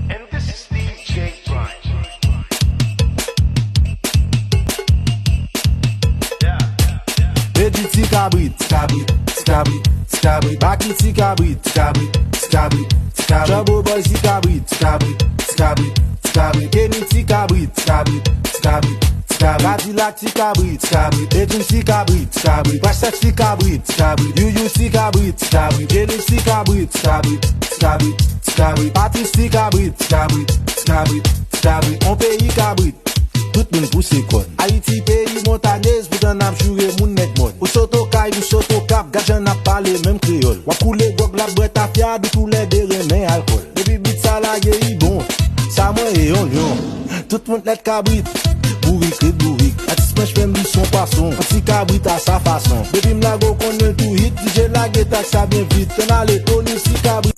And this is Steeve j.bryan. Eddie ti kabrit, kabrit, kabrit, kabrit. Baki ti kabrit, kabrit, kabrit, kabrit. Trouble boy ti kabrit, kabrit, kabrit, kabrit. Kenny ti kabrit, kabrit, kabrit, kabrit. Cadillac ti kabrit, kabrit. Edwin ti kabrit, kabrit. Pastor ti kabrit, kabrit. You ti kabrit, kabrit. Kenny ti kabrit, kabrit, kabrit, kabrit. Patrice ti kabrit, kabrit, kabrit, kabrit. On pays kabrit. Tout moun pousse kon. Haïti pays montagneuse, pou dan ap jure moun net mod. Ou soto kay, ou soto kap, gajan ap pale même créole. Wap koule gok la bret a fiade, tout les déremen alcool. Depuis bit salage yi bon, sa mwen e yon yon. Tout moun let kabrit, bourrique, bourrique. Atis mèche fèm li son pason, anti kabrit a sa façon. Depuis m'lago kon el tout hit, DJ la getak sa bien vite. Ten ale toni si kabrit.